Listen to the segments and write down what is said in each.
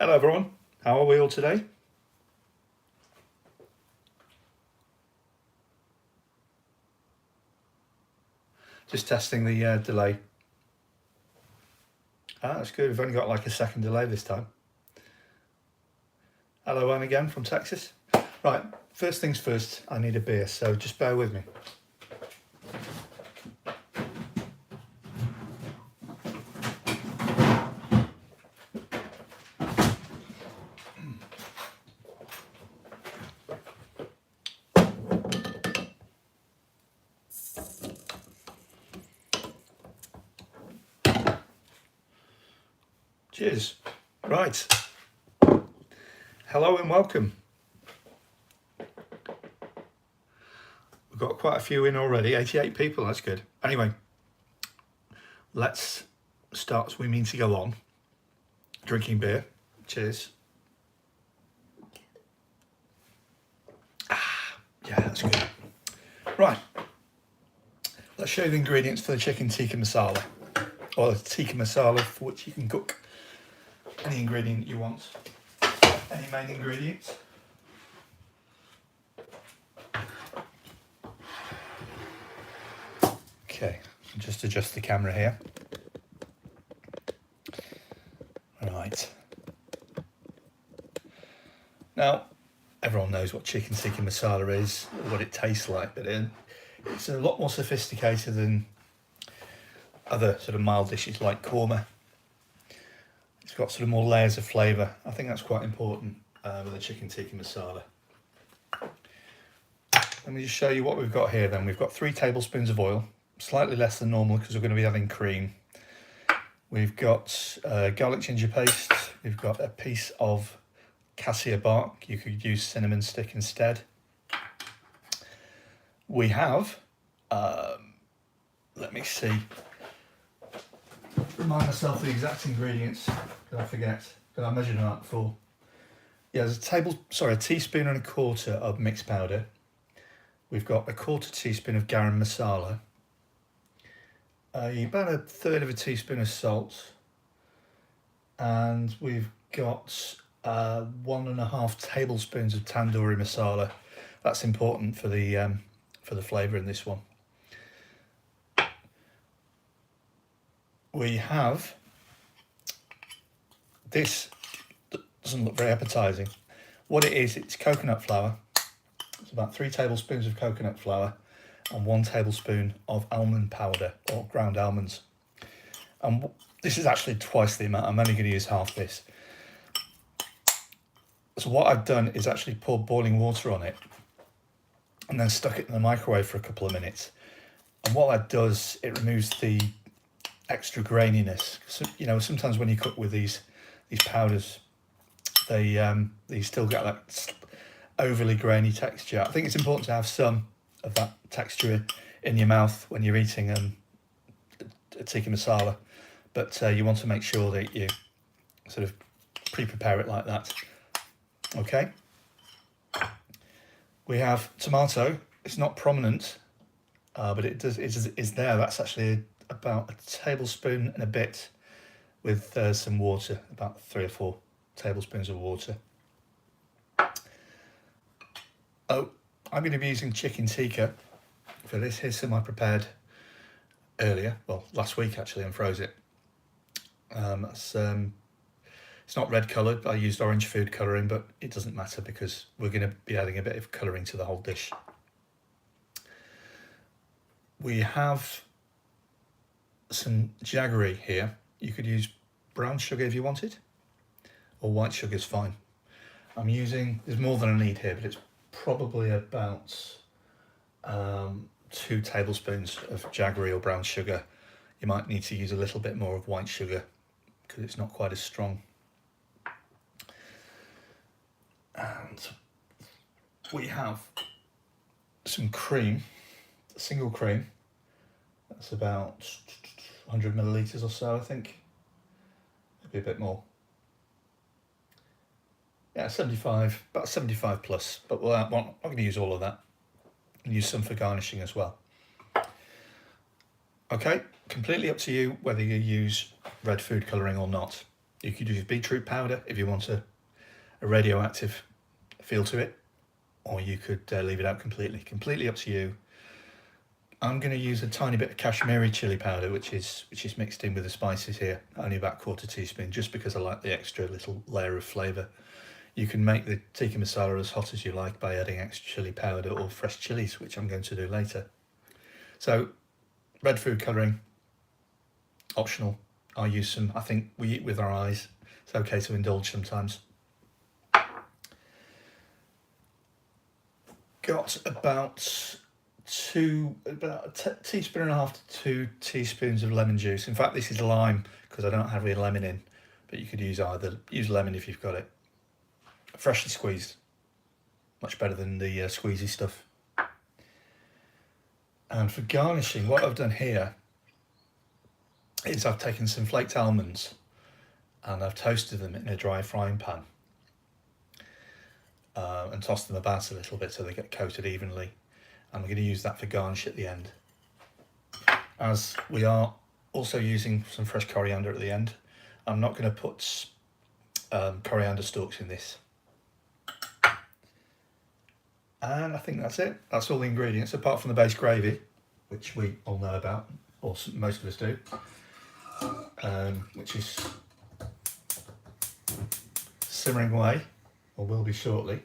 Hello everyone, how are we all today? Just testing the delay. That's good, we've only got like a second delay this time. Hello Anne again from Texas. Right, first things first, I need a beer, so just bear with me. Cheers. Right. Hello and welcome. We've got quite a few in already, 88 people, that's good. Anyway, let's start as we mean to go on. Drinking beer. Cheers. Yeah, that's good. Right. Let's show you the ingredients for the chicken tikka masala. Or the tikka masala, for which you can cook any ingredient you want. Any main ingredients. Okay, just adjust the camera here. Right. Now, everyone knows what chicken tikka masala is, what it tastes like, but it's a lot more sophisticated than other sort of mild dishes like korma. It's got sort of more layers of flavour. I think that's quite important with the chicken tikka masala. Let me just show you what we've got here then. We've got 3 tablespoons of oil, slightly less than normal because we're going to be having cream. We've got garlic ginger paste. We've got a piece of Cassia bark. You could use cinnamon stick instead. We have, let me see, remind myself the exact ingredients, because I forget, because I measured them out before. Yeah, there's a teaspoon and a quarter of mixed powder. We've got a quarter teaspoon of Garam Masala. About a third of a teaspoon of salt. And we've got 1.5 tablespoons of tandoori masala. That's important for the flavour in this one. We have this. Doesn't look very appetizing. What it is, it's coconut flour. It's about 3 tablespoons of coconut flour and 1 tablespoon of almond powder or ground almonds. And this is actually twice the amount. I'm only going to use half this. So what I've done is actually poured boiling water on it and then stuck it in the microwave for a couple of minutes. And what that does, it removes the extra graininess. So, you know, sometimes when you cook with these powders, they still get that overly grainy texture. I think it's important to have some of that texture in your mouth when you're eating a tikka masala, but you want to make sure that you sort of pre-prepare it like that. Okay. We have tomato. It's not prominent, but it is there. That's actually about a tablespoon and a bit with some water, about 3 or 4 tablespoons of water. Oh, I'm going to be using chicken tikka for this. Here's some I prepared earlier, well, last week actually, and froze it. It's not red coloured, I used orange food colouring, but it doesn't matter because we're going to be adding a bit of colouring to the whole dish. We have some jaggery here. You could use brown sugar if you wanted, or white sugar is fine. I'm using, there's more than I need here, but it's probably about 2 tablespoons of jaggery or brown sugar. You might need to use a little bit more of white sugar because it's not quite as strong. And we have some cream, single cream. That's about 100 millilitres or so, I think. Maybe a bit more. Yeah, 75, about 75 plus, but I'm not going to use all of that. And use some for garnishing as well. Okay, completely up to you whether you use red food colouring or not. You could use beetroot powder if you want a radioactive feel to it, or you could leave it out completely up to you. I'm going to use a tiny bit of Kashmiri chili powder, which is mixed in with the spices here, only about 1/4 teaspoon, just because I like the extra little layer of flavour. You can make the tikka masala as hot as you like by adding extra chili powder or fresh chilies, which I'm going to do later. So, red food colouring, optional. I use some. I think we eat with our eyes. It's okay to indulge sometimes. Got about a teaspoon and a half to 2 teaspoons of lemon juice. In fact, this is lime because I don't have any lemon in, but you could use either. Use lemon if you've got it. Freshly squeezed, much better than the squeezy stuff. And for garnishing, what I've done here is I've taken some flaked almonds and I've toasted them in a dry frying pan and tossed them about a little bit so they get coated evenly. I'm going to use that for garnish at the end. As we are also using some fresh coriander at the end, I'm not going to put coriander stalks in this. And I think that's it. That's all the ingredients, apart from the base gravy, which we all know about, or most of us do, which is simmering away, or will be shortly.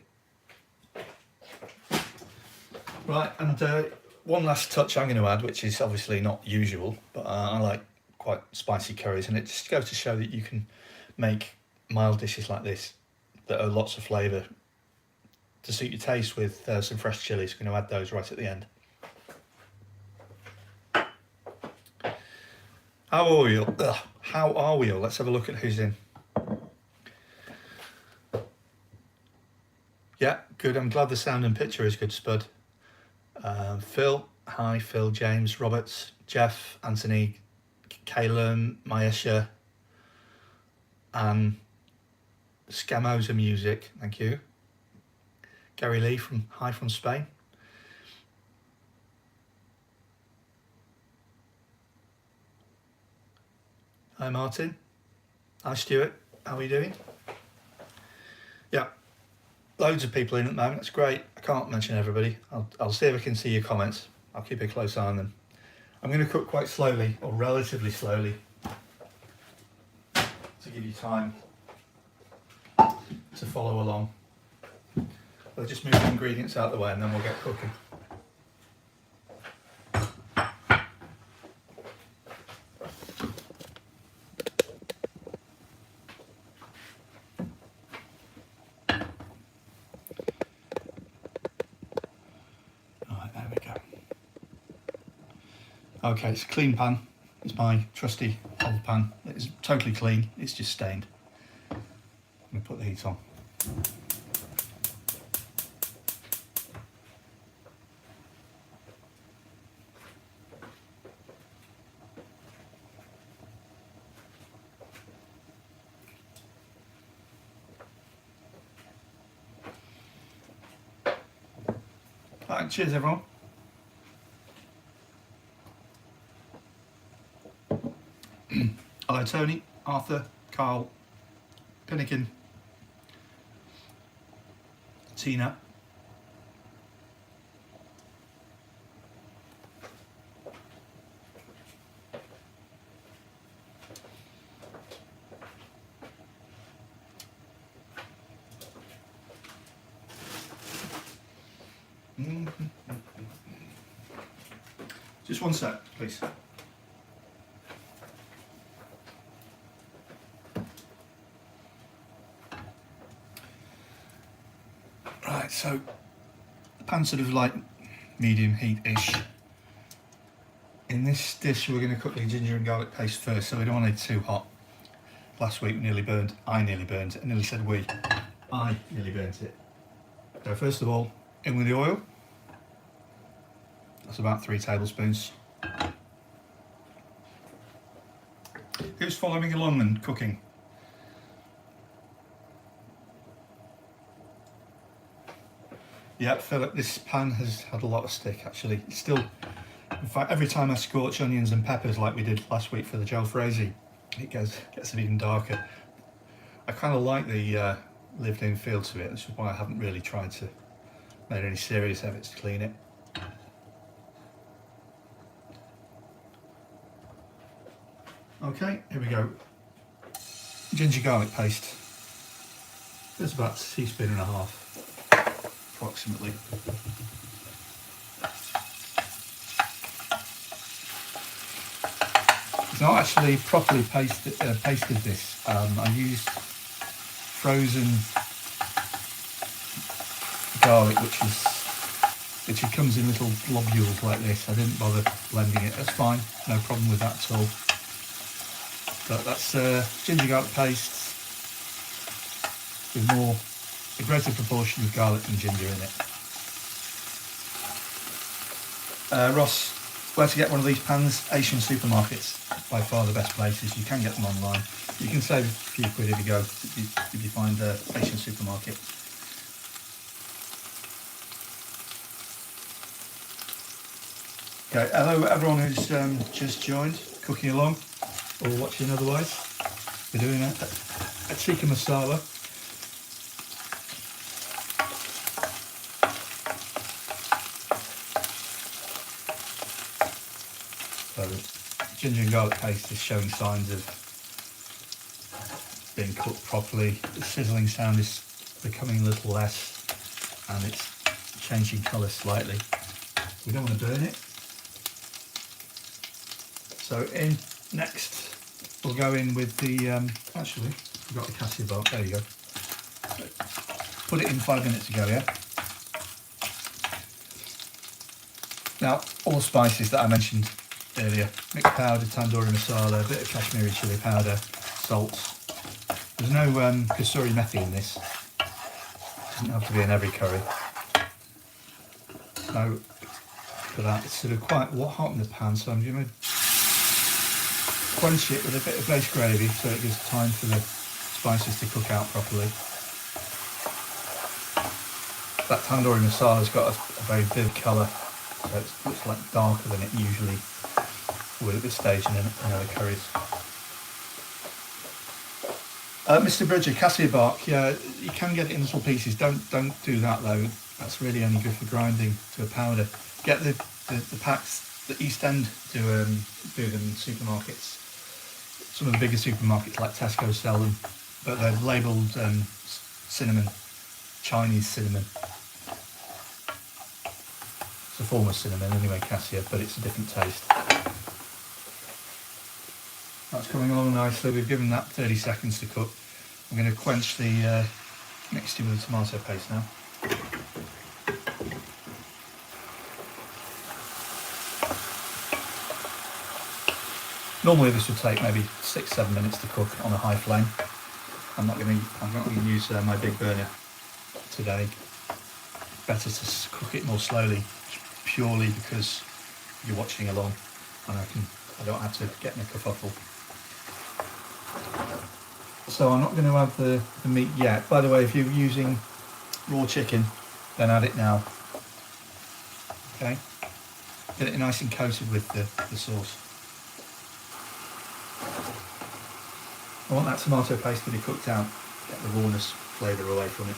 Right, and one last touch I'm going to add, which is obviously not usual, but I like quite spicy curries, and it just goes to show that you can make mild dishes like this that are lots of flavour to suit your taste with some fresh chilies. I'm going to add those right at the end. How are we all? How are we all? Let's have a look at who's in. Yeah, good. I'm glad the sound and picture is good, Spud. Phil, hi. Phil, James, Roberts, Jeff, Anthony, Calum, Maesha, and Scamosa Music, thank you. Gary Lee from Spain. Hi Martin. Hi Stuart. How are you doing? Yeah, loads of people in at the moment. That's great. I can't mention everybody. I'll see if I can see your comments. I'll keep a close eye on them. I'm going to cook quite slowly, or relatively slowly, to give you time to follow along. I'll just move the ingredients out of the way and then we'll get cooking. Alright, there we go. Okay, it's a clean pan. It's my trusty old pan. It's totally clean, it's just stained. I'm going to put the heat on. Right, cheers everyone. Hello Tony, Arthur, Carl, Pinnikin, Tina. Just one sec, please. Right, so the pan's sort of like medium heat-ish. In this dish we're going to cook the ginger and garlic paste first, so we don't want it too hot. Last week I nearly burned it. I nearly said we. I nearly burnt it. So first of all, in with the oil. That's about 3 tablespoons. Who's following along and cooking? Yeah, Philip, this pan has had a lot of stick actually. It's still, in fact, every time I scorch onions and peppers like we did last week for the jalfrezi, it gets it even darker. I kind of like the lived-in feel to it, which is why I haven't really tried to make any serious efforts to clean it. Okay, here we go. Ginger garlic paste. There's about a teaspoon and a half, approximately. It's not actually properly pasted this. I used frozen garlic, which comes in little globules like this. I didn't bother blending it. That's fine, no problem with that at all. But that's ginger garlic paste with a greater proportion of garlic and ginger in it. Ross, where to get one of these pans? Asian supermarkets, by far the best places. You can get them online. You can save a few quid if you go, if you find an Asian supermarket. Okay, hello everyone who's just joined, cooking along or watching otherwise. We're doing a Tikka Masala. So ginger and garlic paste is showing signs of being cooked properly. The sizzling sound is becoming a little less and it's changing colour slightly. We don't want to burn it. So next we'll go in with the, actually we've got the Cassia bark, there you go. Put it in 5 minutes ago, yeah? Now all the spices that I mentioned earlier, mixed powder, tandoori masala, a bit of Kashmiri chili powder, salt. There's no kasuri methi in this. Doesn't have to be in every curry. So for that, it's sort of quite hot in the pan, so I'm going to quench it with a bit of base gravy so it gives time for the spices to cook out properly. That tandoori masala's got a very vivid colour, so it looks like darker than it usually would at this stage in other curries. Mr. Bridger, Cassia bark, yeah, you can get it in little pieces. Don't do that though. That's really only good for grinding to a powder. Get the packs. The East End do them in supermarkets. Some of the bigger supermarkets like Tesco sell them, but they're labelled cinnamon, Chinese cinnamon. It's a form of cinnamon anyway, Cassia, but it's a different taste. That's coming along nicely. We've given that 30 seconds to cook. I'm going to quench the mixture with the tomato paste now. Normally this would take maybe 6-7 minutes to cook on a high flame. I'm not going to use my big burner today. Better to cook it more slowly, purely because you're watching along, and I don't have to get in a kerfuffle. So I'm not going to add the meat yet. By the way, if you're using raw chicken, then add it now. Okay, get it nice and coated with the sauce. I want that tomato paste to be cooked out, get the rawness flavour away from it.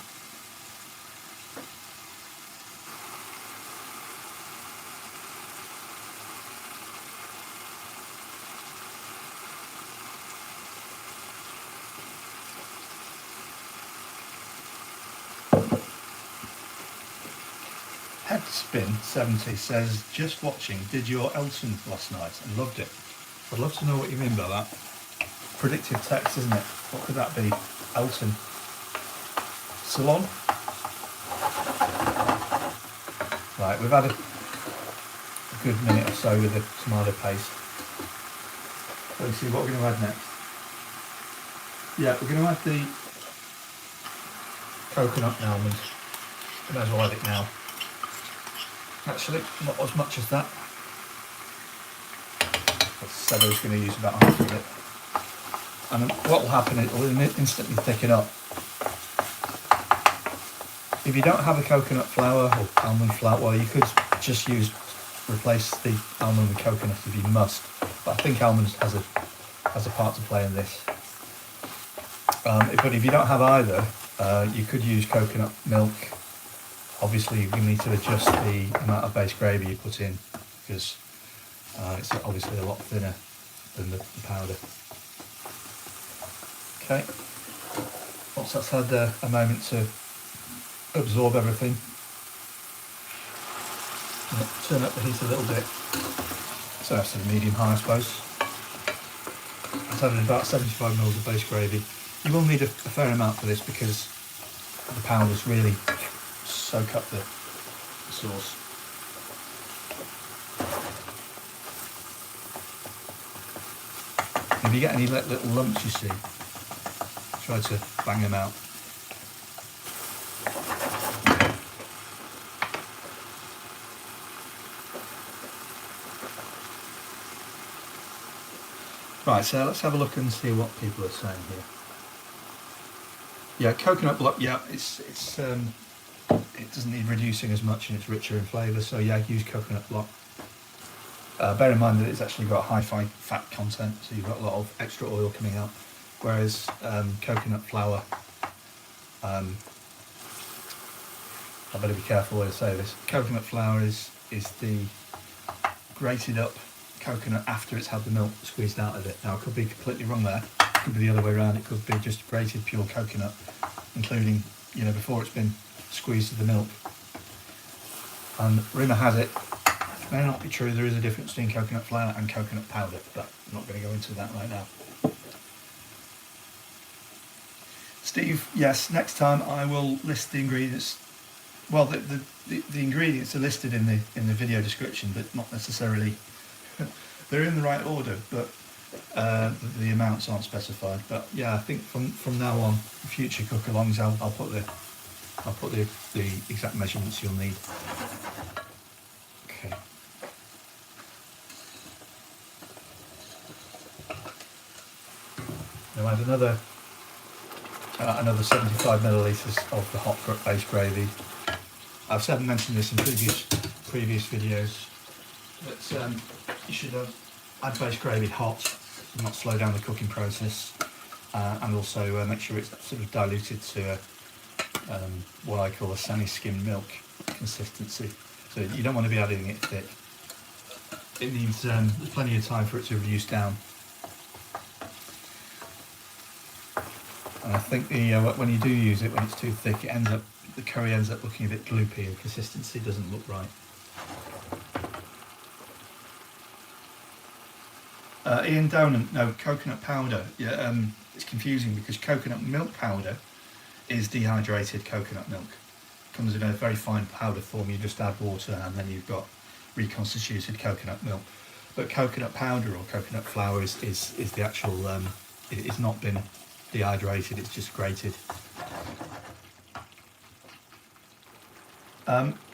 Headspin70 says, just watching, did your Elton last night and loved it. I'd love to know what you mean by that. Predictive text, isn't it? What could that be? Elton. Salon? Right, we've had a good minute or so with the tomato paste. Let's see what we're going to add next. Yeah, we're going to add the coconut and almond. We may as well add it now. Actually, not as much as that. I said I was going to use about half of it. And what will happen, it will instantly thicken up. If you don't have a coconut flour or almond flour, well, you could just replace the almond with coconut if you must. But I think almonds has a part to play in this. But if you don't have either, you could use coconut milk. Obviously, you need to adjust the amount of base gravy you put in, because it's obviously a lot thinner than the powder. Okay, once that's had a moment to absorb everything, turn up the heat a little bit, so that's sort of medium-high, I suppose. I've added about 75 ml of base gravy. You will need a fair amount for this because the powders really soak up the sauce. If you get any little lumps, you see, try to bang them out. Right, so let's have a look and see what people are saying here. Yeah, coconut block. Yeah, it doesn't need reducing as much and it's richer in flavour. So yeah, use coconut block. Bear in mind that it's actually got high fat content, so you've got a lot of extra oil coming out. Whereas coconut flour, I better be careful where I say this. Coconut flour is the grated up coconut after it's had the milk squeezed out of it. Now, I could be completely wrong there. It could be the other way around. It could be just grated pure coconut, including, before it's been squeezed with the milk. And rumour has it, may not be true, there is a difference between coconut flour and coconut powder, but I'm not going to go into that right now. Steve, yes, next time I will list the ingredients. Well, the ingredients are listed in the video description, but not necessarily. They're in the right order, but the amounts aren't specified. But yeah, I think from now on, future cook-alongs, I'll put the exact measurements you'll need. Okay. Now add another 75 millilitres of the hot base gravy. I've mentioned this in previous videos, but you should add base gravy hot, and not slow down the cooking process, and also make sure it's sort of diluted to what I call a semi-skimmed milk consistency. So you don't want to be adding it thick. It needs plenty of time for it to reduce down. And I think when you do use it, when it's too thick, the curry ends up looking a bit gloopy and consistency doesn't look right. Ian Donan, no, coconut powder. Yeah, it's confusing because coconut milk powder is dehydrated coconut milk. It comes in a very fine powder form. You just add water and then you've got reconstituted coconut milk. But coconut powder or coconut flour is the actual. It's not been dehydrated. It's just grated.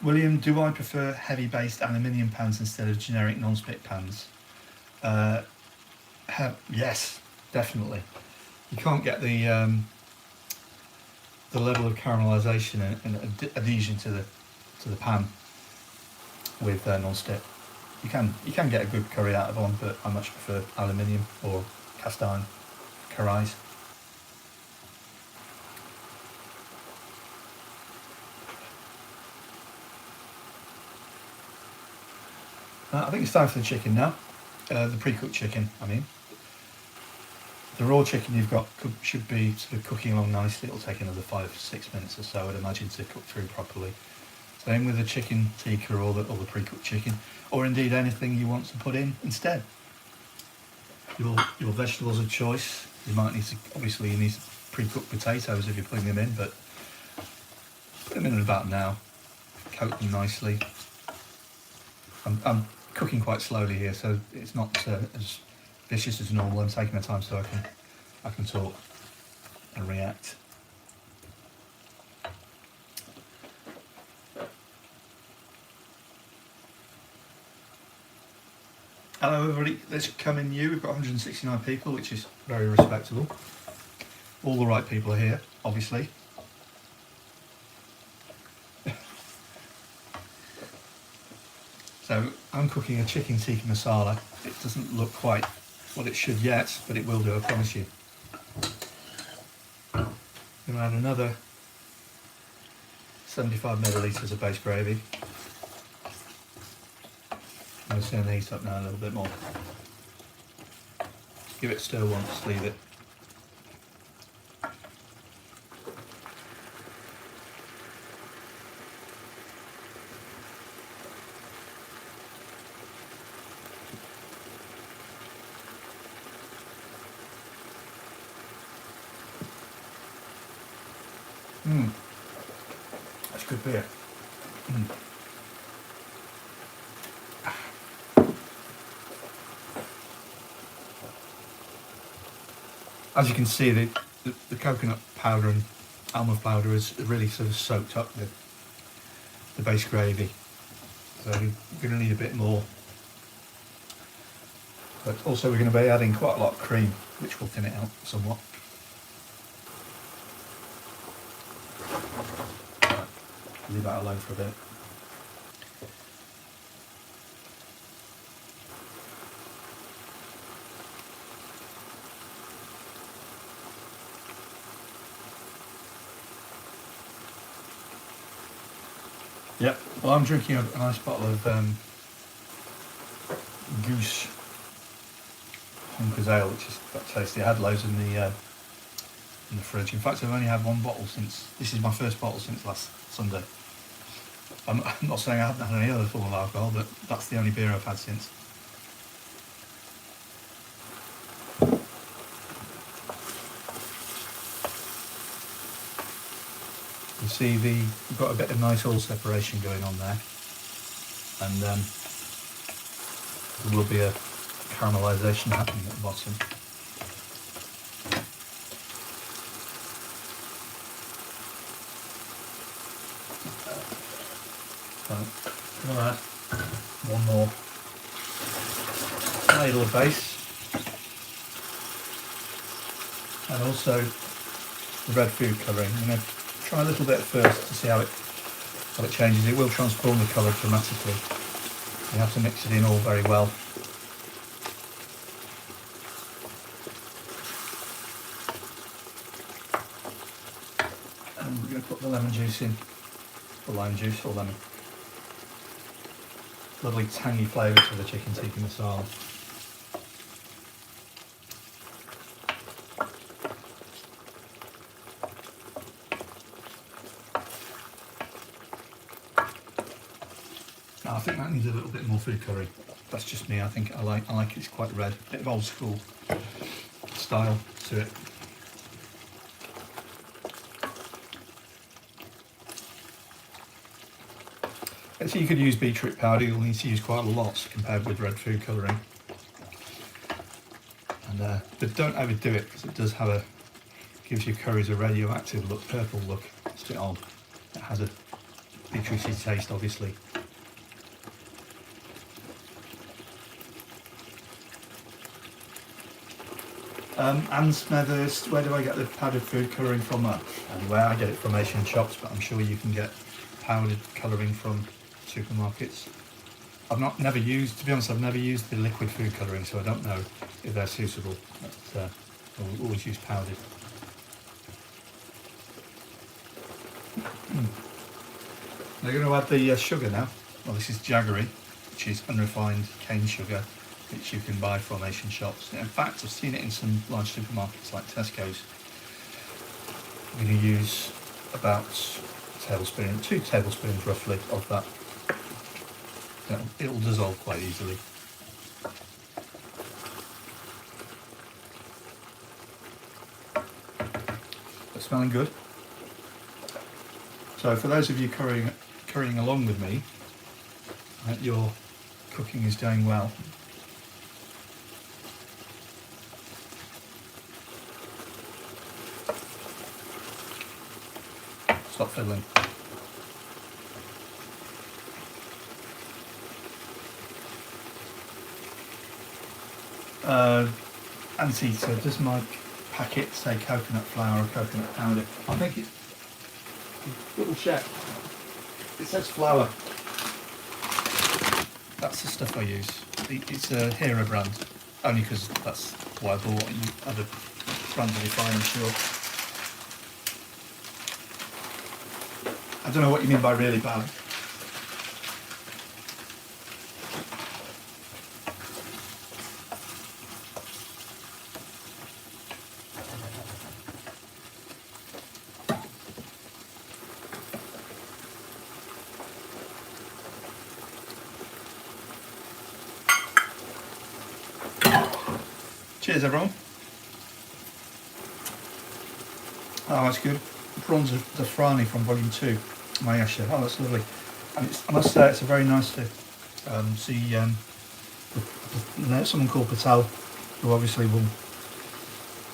William, do I prefer heavy-based aluminium pans instead of generic non-stick pans? Yes, definitely. You can't get the level of caramelisation and adhesion to the pan with non-stick. You can get a good curry out of one, but I much prefer aluminium or cast iron curries. I think it's time for the chicken now. The pre-cooked chicken, I mean. The raw chicken you've got should be sort of cooking along nicely. It'll take another 5-6 minutes or so, I'd imagine, to cook through properly. Same with the chicken tikka or the pre-cooked chicken, or indeed anything you want to put in instead. Your vegetables of choice. You might need to, obviously you need pre-cooked potatoes if you're putting them in, but put them in about now. Coat them nicely. I'm cooking quite slowly here, so it's not as vicious as normal. I'm taking my time so I can talk and react. Hello everybody, let's come in new. We've got 169 people, which is very respectable. All the right people are here, obviously. So I'm cooking a chicken tikka masala. It doesn't look quite what it should yet, but it will do, I promise you. going to add another 75 millilitres of base gravy. I'm just going to heat up now a little bit more. Give it a stir once, leave it. That's good beer. As you can see, the coconut powder and almond powder has really sort of soaked up the base gravy. So we're going to need a bit more. But also we're going to be adding quite a lot of cream, which will thin it out somewhat. Leave that alone for a bit. Yep, well I'm drinking a nice bottle of Goose Honkers Ale, which is quite tasty. I had loads in the fridge. In fact, I've only had one bottle since, this is my first bottle since last Sunday. I'm not saying I haven't had any other form of alcohol, but that's the only beer I've had since. You see we've got a bit of nice oil separation going on there, and there will be a caramelisation happening at the bottom. So I'm going to add one more ladle of base, and also the red food colouring. I'm going to try a little bit first to see how it changes. It will transform the colour dramatically. You have to mix it in all very well. And we're going to put the lemon juice in, or lime juice or lemon. Lovely tangy flavour to the chicken tikka masala. I think that needs a little bit more food colouring. That's just me. I think I like it's quite red, a bit of old school style to it. So you could use beetroot powder. You'll need to use quite a lot compared with red food colouring. And but don't overdo it, because it does have gives your curries a radioactive look, purple look. It's a bit odd. It has a beetrooty taste, obviously. And Smethurst, where do I get the powdered food colouring from? Anyway, I get it from Asian shops, but I'm sure you can get powdered colouring from supermarkets. Never used the liquid food colouring, so I don't know if they're suitable. But I'll always use powdered. They're going to add the sugar now. Well, this is jaggery, which is unrefined cane sugar, which you can buy from Asian shops. In fact, I've seen it in some large supermarkets like Tesco's. I'm going to use about a tablespoon, 2 tablespoons roughly of that. It'll dissolve quite easily. It's smelling good. So for those of you currying along with me, your cooking is going well. Stop fiddling. Auntie, so does my packet say coconut flour or coconut powder? I think it's, double check, it says flour. That's the stuff I use. It's a Hero brand, only because that's what I bought. Other brands will be fine, I'm sure. don't know what you mean by really bad. Cheers everyone. Oh, that's good. Prawns of the Frani from Volume 2, Mayasha. Oh, that's lovely. And I must say, it's a very nice to see someone called Patel, who obviously will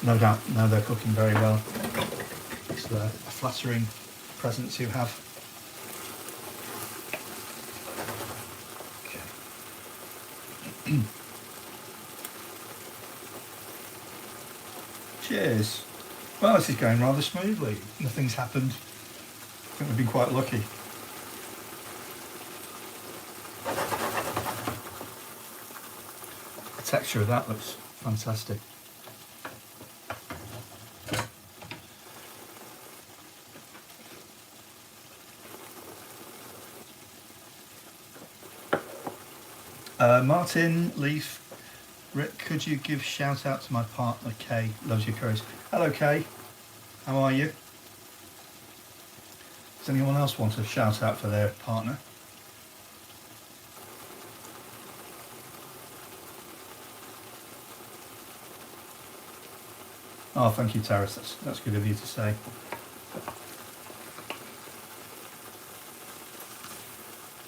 no doubt know they're cooking very well. It's a flattering presence you have. Okay. Cheers. Well, this is going rather smoothly. Nothing's happened. I think we've been quite lucky. The texture of that looks fantastic. Martin Leaf, Rick, could you give shout out to my partner Kay? Loves your curries. Hello Kay, how are you? Does anyone else want a shout out for their partner? Oh, thank you, Terrace. That's good of you to say.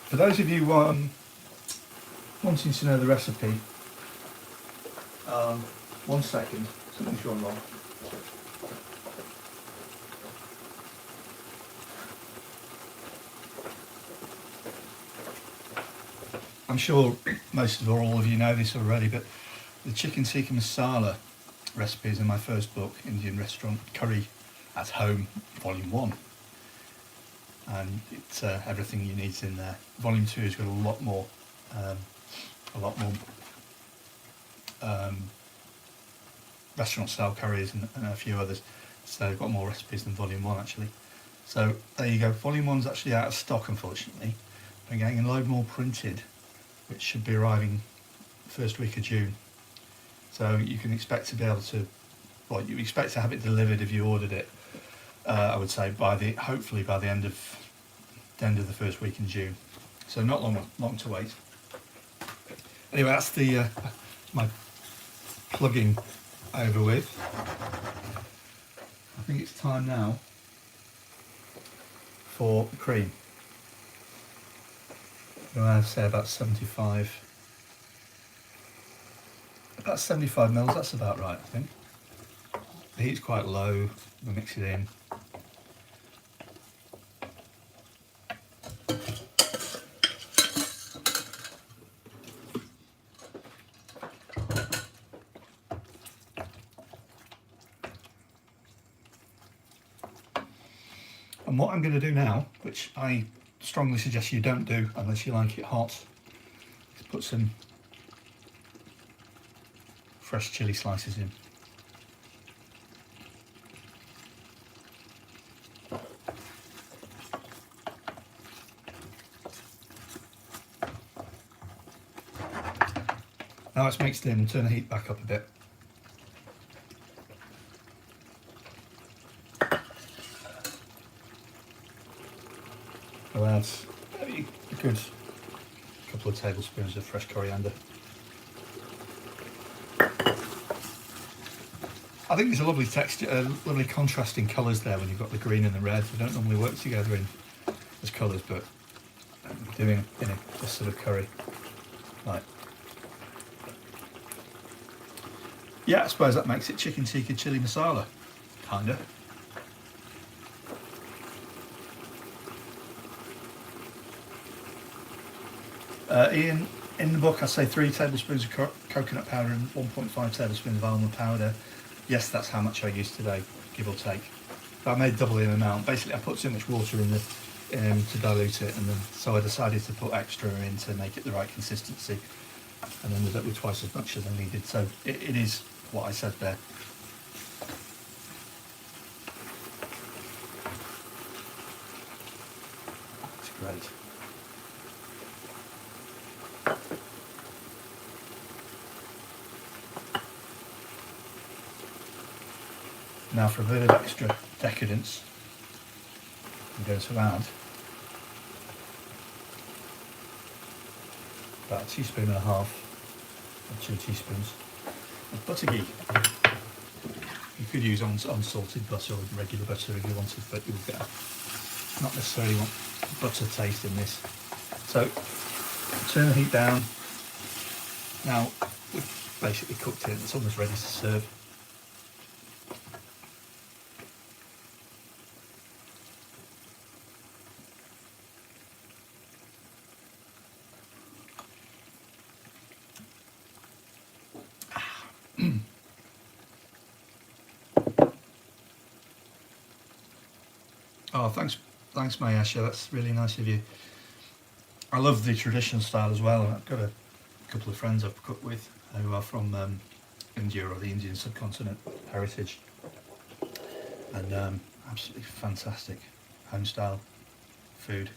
For those of you wanting to know the recipe, 1 second, something's gone wrong. I'm sure most of all of you know this already, but the chicken tikka masala recipe is in my first book, Indian Restaurant Curry at Home, Volume 1. And it's everything you need in there. Volume 2 has got a lot more restaurant style curries and a few others. So I've got more recipes than Volume 1 actually. So there you go. Volume 1's actually out of stock, unfortunately. I'm getting a load more printed, which should be arriving first week of June. So you can expect to be able to, well, you expect to have it delivered if you ordered it. I would say hopefully by the end of the first week in June. So not long to wait. Anyway, that's the my plugging over with. I think it's time now for cream. I'm going to say about 75 mils, that's about right, I think. The heat's quite low, we'll mix it in. And what I'm going to do now, which I strongly suggest you don't do unless you like it hot, is put some fresh chilli slices in. Now it's mixed in, turn the heat back up a bit. I'll add maybe a good couple of tablespoons of fresh coriander. I think there's a lovely texture, lovely contrasting colours there when you've got the green and the red. They don't normally work together as colours, but doing this sort of curry, right? Yeah, I suppose that makes it chicken tikka chili masala, kinda. Ian, in the book I say 3 tablespoons of coconut powder and 1.5 tablespoons of almond powder. Yes, that's how much I used today, give or take. But I made double the amount. Basically, I put too much water in to dilute it, and then so I decided to put extra in to make it the right consistency, and ended up with twice as much as I needed. So it is what I said there. Great. Now for a bit of extra decadence, I'm going to add about 1.5 teaspoons or 2 teaspoons of butter ghee. You could use unsalted butter or regular butter if you wanted, but you'll get not necessarily want butter taste in this. So turn the heat down. Now we've basically cooked it, it's almost ready to serve. Oh, thanks, Mayasha. That's really nice of you. I love the traditional style as well. I've got a couple of friends I've cooked with who are from India or the Indian subcontinent heritage, and absolutely fantastic home style food.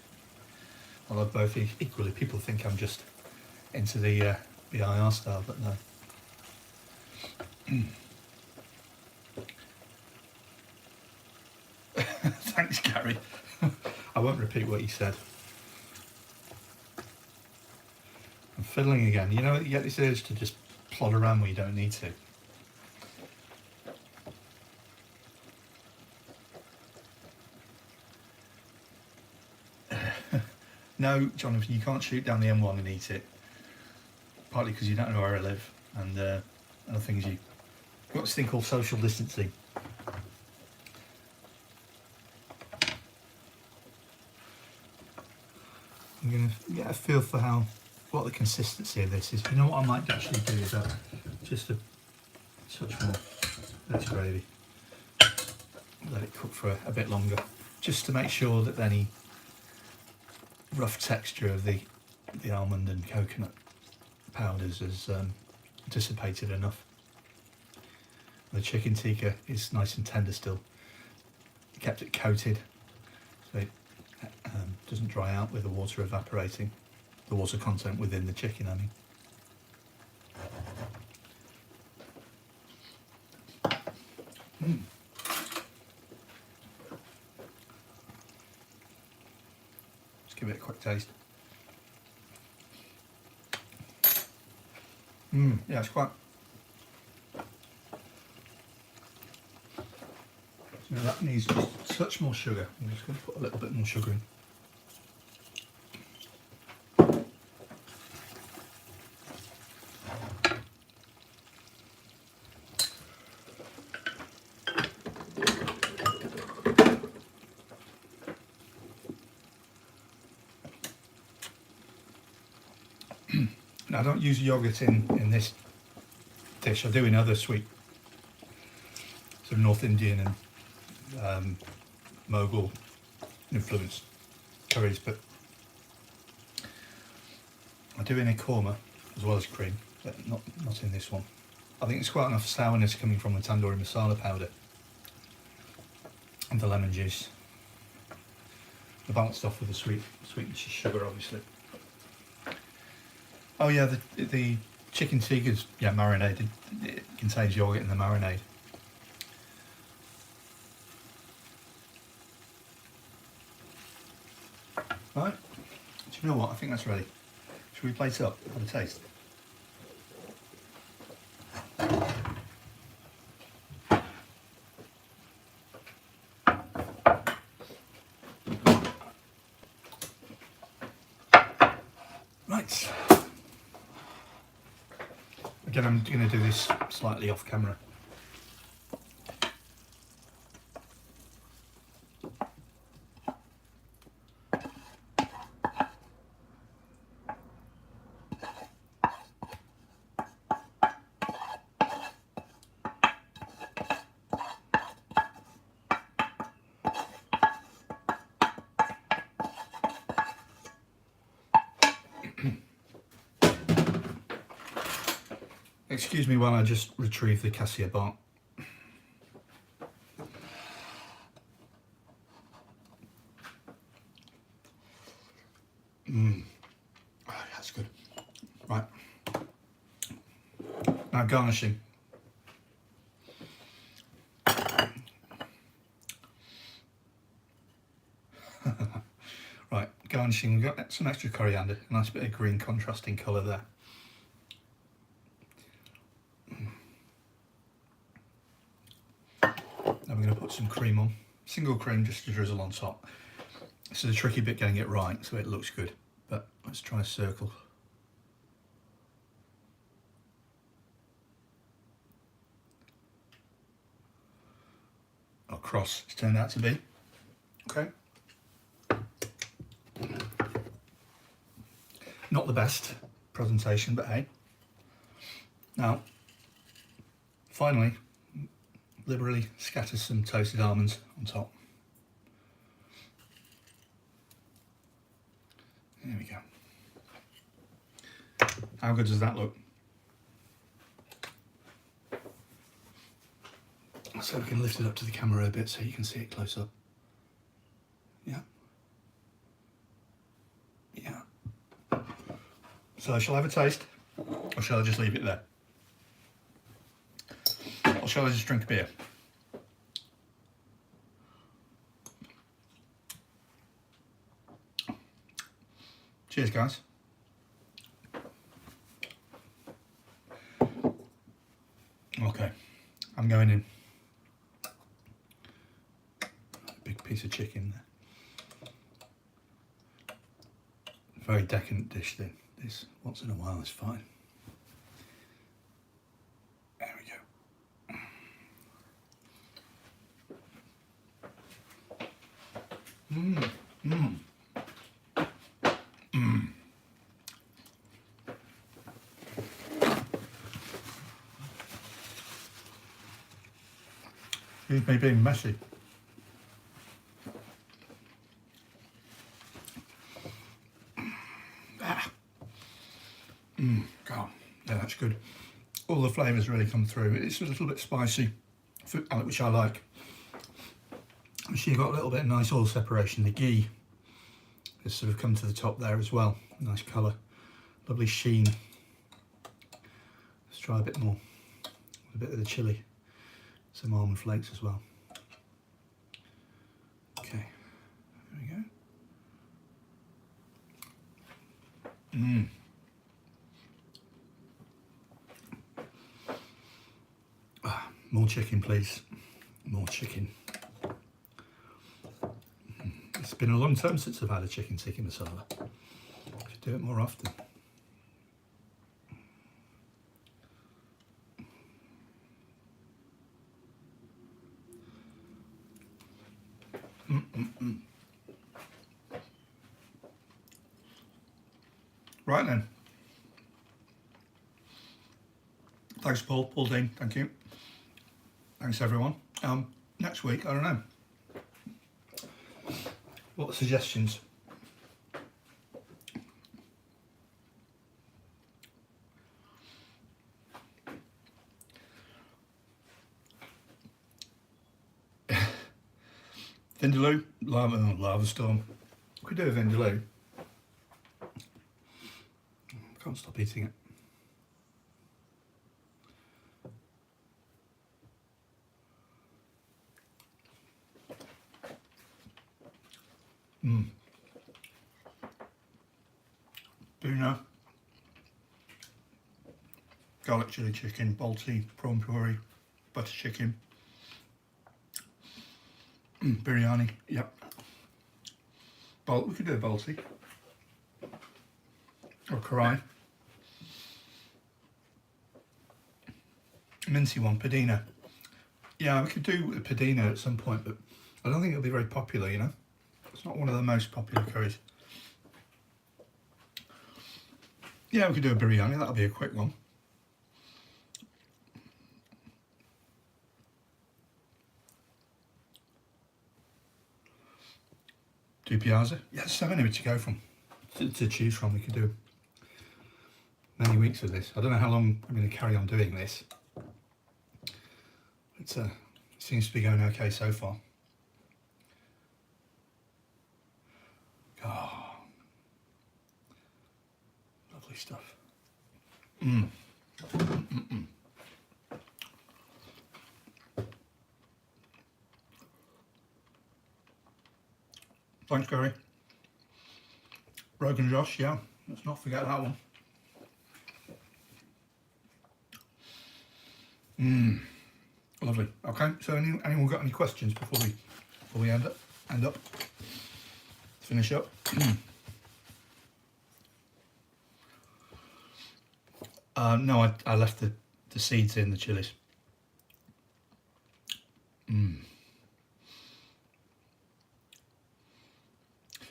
I love both equally. People think I'm just into the IR style, but no. Thanks, Gary. I won't repeat what you said. I'm fiddling again. You know, you get this urge to just plod around where you don't need to. No, Jonathan, you can't shoot down the M1 and eat it. Partly because you don't know where I live, and other things you've got this thing called social distancing. I'm going to get a feel for what the consistency of this is. You know what I might actually do is just a touch more of this gravy. Let it cook for a bit longer, just to make sure that any rough texture of the almond and coconut powders is dissipated enough. The chicken tikka is nice and tender still. Kept it coated so it doesn't dry out with the water evaporating, the water content within the chicken, I mean. Just give it a quick taste. Yeah, it's quite... So that needs just a touch more sugar. I'm just going to put a little bit more sugar in. Now, I don't use yogurt in this dish. I do in other sweet, sort of North Indian and Mughal influenced curries, but I do in a korma as well as cream, but not in this one. I think it's quite enough sourness coming from the tandoori masala powder and the lemon juice. The balanced off with the sweetness of sugar, obviously. Oh yeah, the chicken tikka's marinated. It contains yogurt in the marinade. Right, do you know what? I think that's ready. Should we plate it up? Have a taste. Right. Again, I'm going to do this slightly off camera. Excuse me while I just retrieve the Cassia bark. garnishing. Right, garnishing, we've got some extra coriander, a nice bit of green contrasting colour there. Now we're going to put some cream on, single cream just to drizzle on top. This is a tricky bit getting it right so it looks good, but let's try a circle. Or cross, it's turned out to be. Okay. Not the best presentation, but hey. Now, finally, liberally scatter some toasted almonds on top. There we go. How good does that look? So we can lift it up to the camera a bit so you can see it close up. Yeah. Yeah. So shall I have a taste? Or shall I just leave it there? Or shall I just drink a beer? Cheers, guys. Okay, I'm going in. A big piece of chicken there. Very decadent dish then. This once in a while is fine. There we go. Mmm. Mmm. Mmm. Excuse me being messy. God, yeah, that's good. All the flavours really come through. It's a little bit spicy, which I like. So you've got a little bit of nice oil separation. The ghee has sort of come to the top there as well. Nice colour, lovely sheen. Let's try a bit more. A bit of the chilli, some almond flakes as well. Okay, there we go. Mmm. More chicken, please. More chicken. It's been a long time since I've had a chicken tikka masala. Should do it more often. Right then. Thanks, Paul. Paul Dean, thank you. Thanks, everyone. Next week, I don't know. What are suggestions? Vindaloo, lava storm. We could do a vindaloo. Can't stop eating it. Tuna, garlic chili chicken, balti, prawn puree, butter chicken, biryani, yep. We could do a balti or karai. Mincy one, padina. Yeah, we could do a padina at some point, but I don't think it'll be very popular, you know. It's not one of the most popular curries. Yeah, we could do a biryani, that'll be a quick one. Do piazza. Yeah, there's so many to go from, to choose from. We could do many weeks of this. I don't know how long I'm going to carry on doing this. It seems to be going okay so far. Oh, lovely stuff. Thanks, Gary. Rogan Josh, yeah, let's not forget that one. Lovely. Okay, so anyone got any questions before we end up? Finish up. No, I left the seeds in the chilies.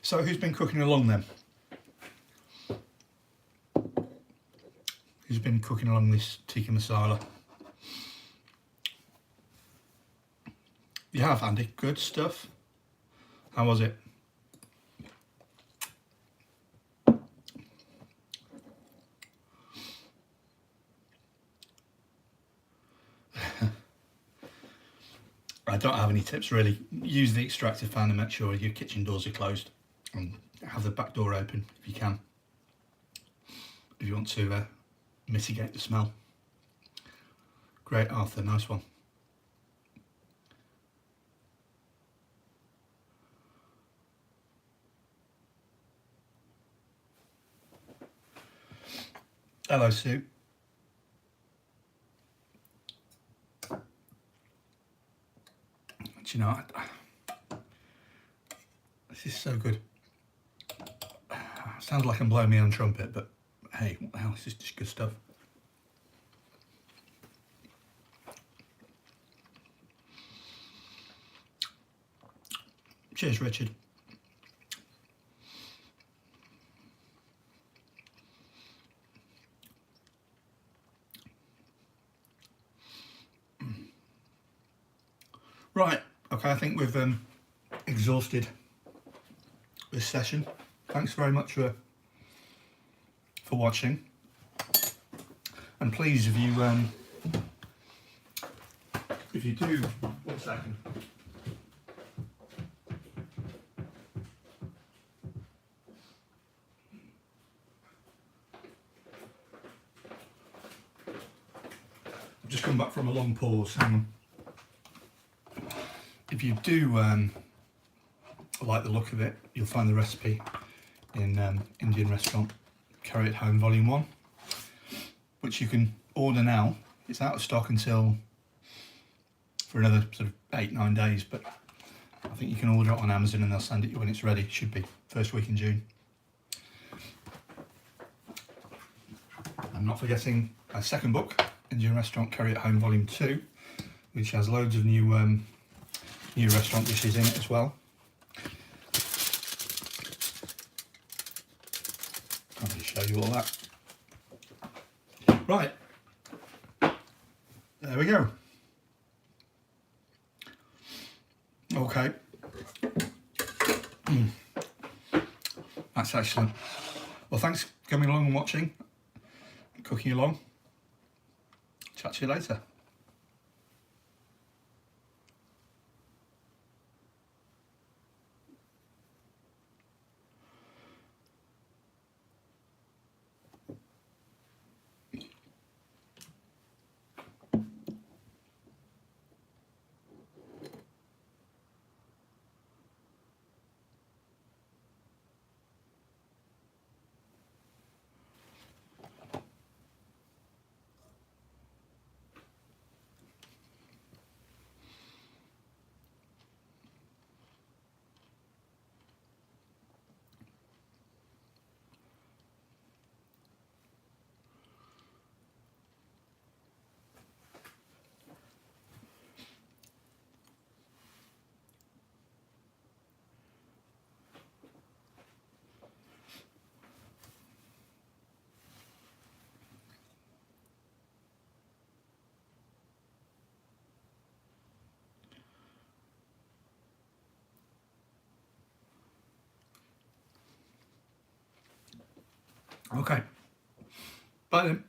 So who's been cooking along then? Who's been cooking along this tikka masala? You have, Andy. Good stuff. How was it? I don't have any tips really. Use the extractor fan and make sure your kitchen doors are closed, and have the back door open if you can, if you want to mitigate the smell. Great, Arthur, nice one. Hello, Sue. Do you know, this is so good. Sounds like I'm blowing my own trumpet, but hey, what the hell, this is just good stuff. Cheers, Richard. Right, okay, I think we've exhausted this session. Thanks very much for watching. And please, if you do, 1 second. I've just come back from a long pause, hang on. If you do like the look of it, you'll find the recipe in Indian Restaurant Carry It Home Volume 1, which you can order now. It's out of stock until for another sort of 8-9 days, but I think you can order it on Amazon and they'll send it you when it's ready. It should be first week in June. I'm not forgetting a second book, Indian Restaurant Carry It Home Volume 2, which has loads of new restaurant dishes in it as well. I'll just show you all that. Right, there we go. Okay, that's excellent. Well, thanks for coming along and watching, cooking along. Chat to you later. Okay, bye then.